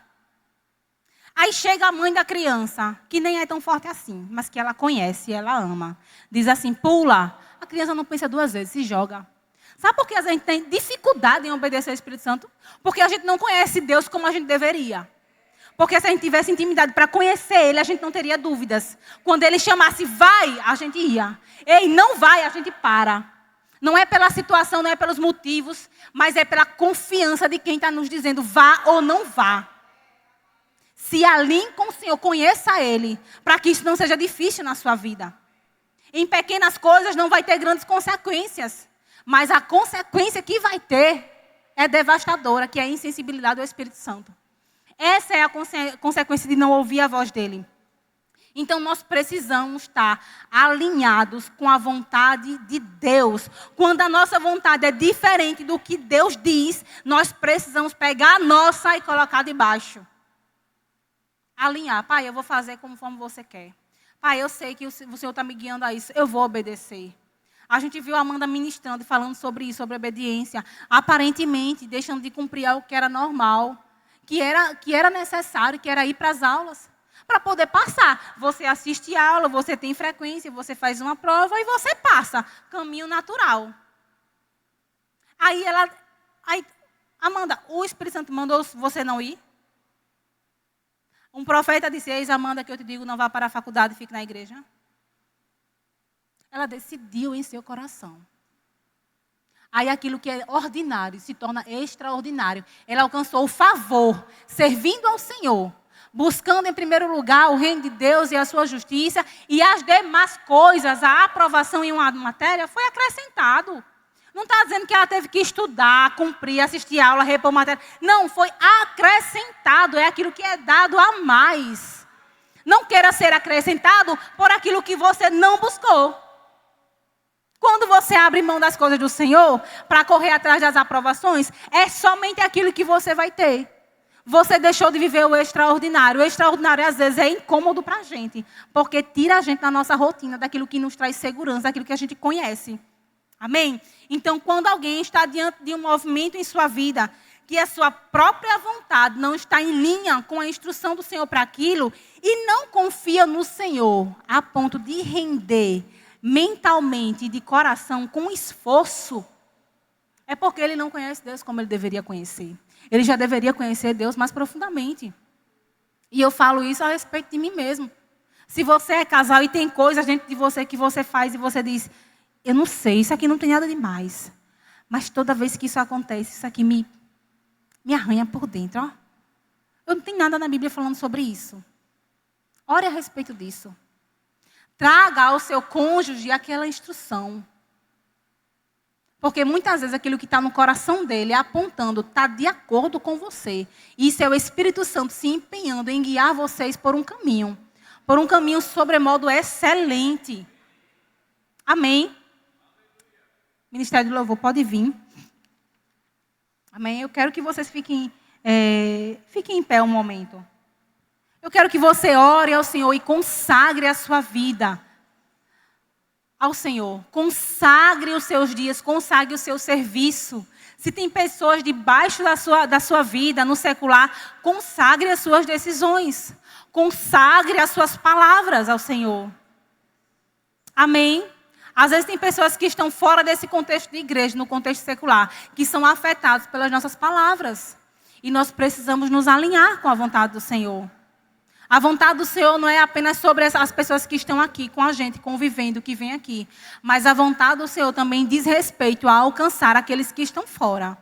Aí chega a mãe da criança, que nem é tão forte assim, mas que ela conhece e ela ama. Diz assim: pula. A criança não pensa 2 vezes, se joga. Sabe por que a gente tem dificuldade em obedecer ao Espírito Santo? Porque a gente não conhece Deus como a gente deveria. Porque se a gente tivesse intimidade para conhecer Ele, a gente não teria dúvidas. Quando Ele chamasse, vai, a gente ia. Ei, não vai, a gente para. Não é pela situação, não é pelos motivos, mas é pela confiança de quem está nos dizendo, vá ou não vá. Se alinhe com o Senhor, conheça Ele, para que isso não seja difícil na sua vida. Em pequenas coisas não vai ter grandes consequências, mas a consequência que vai ter é devastadora, que é a insensibilidade ao Espírito Santo. Essa é a consequência de não ouvir a voz dele. Então, nós precisamos estar alinhados com a vontade de Deus. Quando a nossa vontade é diferente do que Deus diz, nós precisamos pegar a nossa e colocar debaixo. Alinhar. Pai, eu vou fazer conforme você quer. Pai, eu sei que o Senhor está me guiando a isso. Eu vou obedecer. A gente viu a Amanda ministrando e falando sobre isso, sobre obediência. Aparentemente, deixando de cumprir algo que era normal. Que era necessário, que era ir para as aulas. Para poder passar. Você assiste a aula, você tem frequência, você faz uma prova e você passa. Caminho natural. Aí Amanda, o Espírito Santo mandou você não ir? Um profeta disse, eis Amanda, que eu te digo, não vá para a faculdade e fique na igreja. Ela decidiu em seu coração. Aí aquilo que é ordinário se torna extraordinário. Ela alcançou o favor, servindo ao Senhor, buscando em primeiro lugar o reino de Deus e a sua justiça, e as demais coisas, a aprovação em uma matéria, foi acrescentado. Não está dizendo que ela teve que estudar, cumprir, assistir aula, repor matéria. Não, foi acrescentado, é aquilo que é dado a mais. Não queira ser acrescentado por aquilo que você não buscou. Quando você abre mão das coisas do Senhor para correr atrás das aprovações, é somente aquilo que você vai ter. Você deixou de viver o extraordinário. O extraordinário, às vezes, é incômodo para a gente, porque tira a gente da nossa rotina, daquilo que nos traz segurança, daquilo que a gente conhece. Amém? Então, quando alguém está diante de um movimento em sua vida, que a sua própria vontade não está em linha com a instrução do Senhor para aquilo, e não confia no Senhor a ponto de render mentalmente e de coração com esforço, é porque ele não conhece Deus como ele deveria conhecer. Ele já deveria conhecer Deus mais profundamente. E eu falo isso a respeito de mim mesmo. Se você é casal e tem coisas dentro de você que você faz e você diz, eu não sei, isso aqui não tem nada demais. Mas toda vez que isso acontece, isso aqui me arranha por dentro. Ó. Eu não tenho nada na Bíblia falando sobre isso. Ore a respeito disso. Traga ao seu cônjuge aquela instrução. Porque muitas vezes aquilo que está no coração dele, apontando, está de acordo com você. Isso é o Espírito Santo se empenhando em guiar vocês por um caminho. Por um caminho sobremodo excelente. Amém? Ministério do Louvor, pode vir. Amém? Eu quero que vocês fiquem em pé um momento. Eu quero que você ore ao Senhor e consagre a sua vida ao Senhor. Consagre os seus dias, consagre o seu serviço. Se tem pessoas debaixo da sua vida, no secular, consagre as suas decisões. Consagre as suas palavras ao Senhor. Amém? Às vezes tem pessoas que estão fora desse contexto de igreja, no contexto secular, que são afetados pelas nossas palavras. E nós precisamos nos alinhar com a vontade do Senhor. A vontade do Senhor não é apenas sobre as pessoas que estão aqui com a gente, convivendo, que vêm aqui. Mas a vontade do Senhor também diz respeito a alcançar aqueles que estão fora.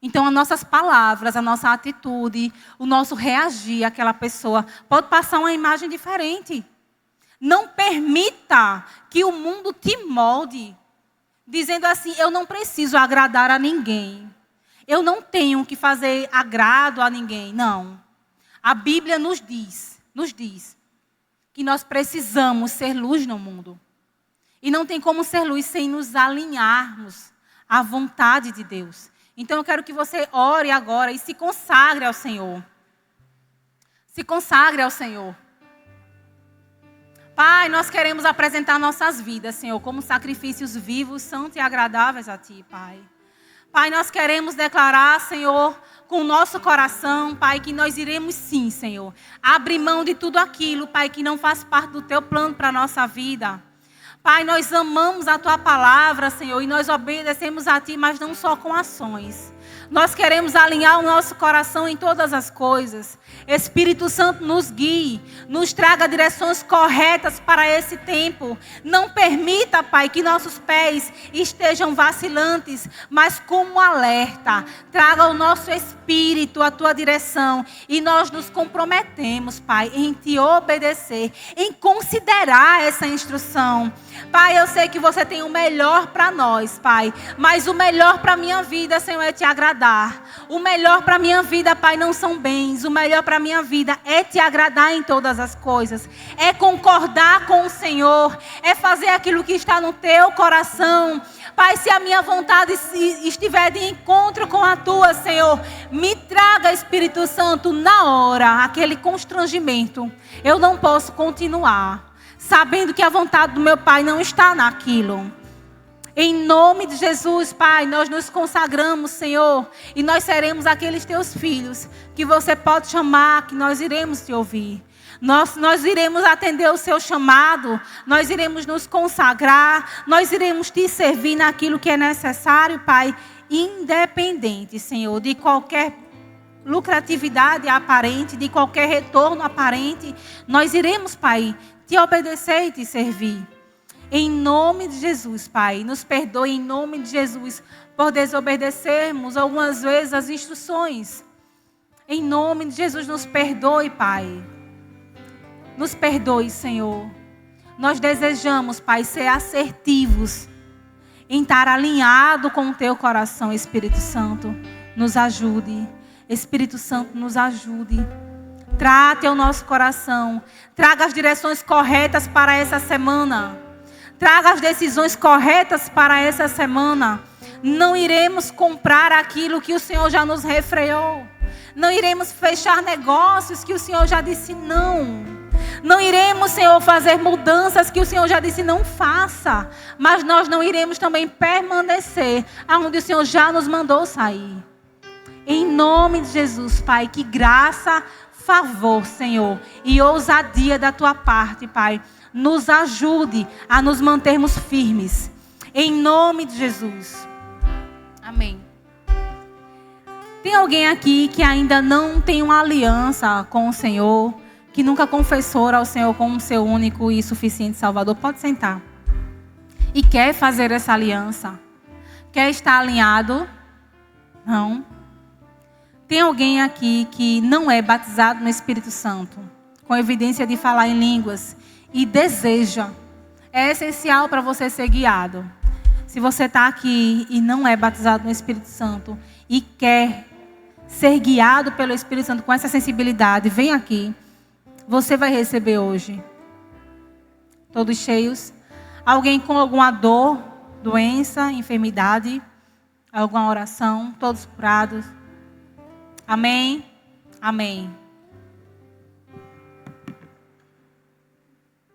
Então, as nossas palavras, a nossa atitude, o nosso reagir àquela pessoa, pode passar uma imagem diferente. Não permita que o mundo te molde, dizendo assim, eu não preciso agradar a ninguém. Eu não tenho que fazer agrado a ninguém. Não. A Bíblia nos diz que nós precisamos ser luz no mundo. E não tem como ser luz sem nos alinharmos à vontade de Deus. Então eu quero que você ore agora e se consagre ao Senhor. Se consagre ao Senhor. Pai, nós queremos apresentar nossas vidas, Senhor, como sacrifícios vivos, santos e agradáveis a Ti, Pai. Pai, nós queremos declarar, Senhor, com o nosso coração, Pai, que nós iremos sim, Senhor, abrir mão de tudo aquilo, Pai, que não faz parte do Teu plano para a nossa vida. Pai, nós amamos a Tua palavra, Senhor, e nós obedecemos a Ti, mas não só com ações. Nós queremos alinhar o nosso coração em todas as coisas. Espírito Santo, nos guie, nos traga direções corretas para esse tempo. Não permita, Pai, que nossos pés estejam vacilantes, mas como um alerta. Traga o nosso espírito, a Tua direção. E nós nos comprometemos, Pai, em Te obedecer, em considerar essa instrução. Pai, eu sei que você tem o melhor para nós, Pai. Mas o melhor para a minha vida, Senhor, é Te agradar. O melhor para a minha vida, Pai, não são bens. O melhor para a minha vida é Te agradar em todas as coisas. É concordar com o Senhor. É fazer aquilo que está no Teu coração. Pai, se a minha vontade estiver de encontro com a Tua, Senhor, me traga, Espírito Santo, na hora, aquele constrangimento. Eu não posso continuar sabendo que a vontade do meu Pai não está naquilo. Em nome de Jesus, Pai, nós nos consagramos, Senhor, e nós seremos aqueles Teus filhos que você pode chamar, que nós iremos Te ouvir. Nós iremos atender o Seu chamado, nós iremos nos consagrar, nós iremos Te servir naquilo que é necessário, Pai, independente, Senhor, de qualquer lucratividade aparente, de qualquer retorno aparente. Nós iremos, Pai, Te obedecer e Te servir. Em nome de Jesus, Pai, nos perdoe em nome de Jesus por desobedecermos algumas vezes as instruções. Em nome de Jesus, nos perdoe, Pai. Nos perdoe, Senhor. Nós desejamos, Pai, ser assertivos em estar alinhado com o Teu coração, Espírito Santo. Nos ajude. Espírito Santo, nos ajude. Trate o nosso coração. Traga as direções corretas para essa semana. Traga as decisões corretas para essa semana. Não iremos comprar aquilo que o Senhor já nos refreou. Não iremos fechar negócios que o Senhor já disse não. Não iremos, Senhor, fazer mudanças que o Senhor já disse não faça. Mas nós não iremos também permanecer aonde o Senhor já nos mandou sair. Em nome de Jesus, Pai, que graça, favor, Senhor, e ousadia da Tua parte, Pai, nos ajude a nos mantermos firmes. Em nome de Jesus. Amém. Tem alguém aqui que ainda não tem uma aliança com o Senhor, que nunca confessou ao Senhor como seu único e suficiente Salvador? Pode sentar. E quer fazer essa aliança? Quer estar alinhado? Não. Tem alguém aqui que não é batizado no Espírito Santo, com evidência de falar em línguas, e deseja? É essencial para você ser guiado. Se você está aqui e não é batizado no Espírito Santo e quer ser guiado pelo Espírito Santo com essa sensibilidade, vem aqui. Você vai receber hoje. Todos cheios. Alguém com alguma dor, doença, enfermidade, alguma oração, todos curados. Amém? Amém.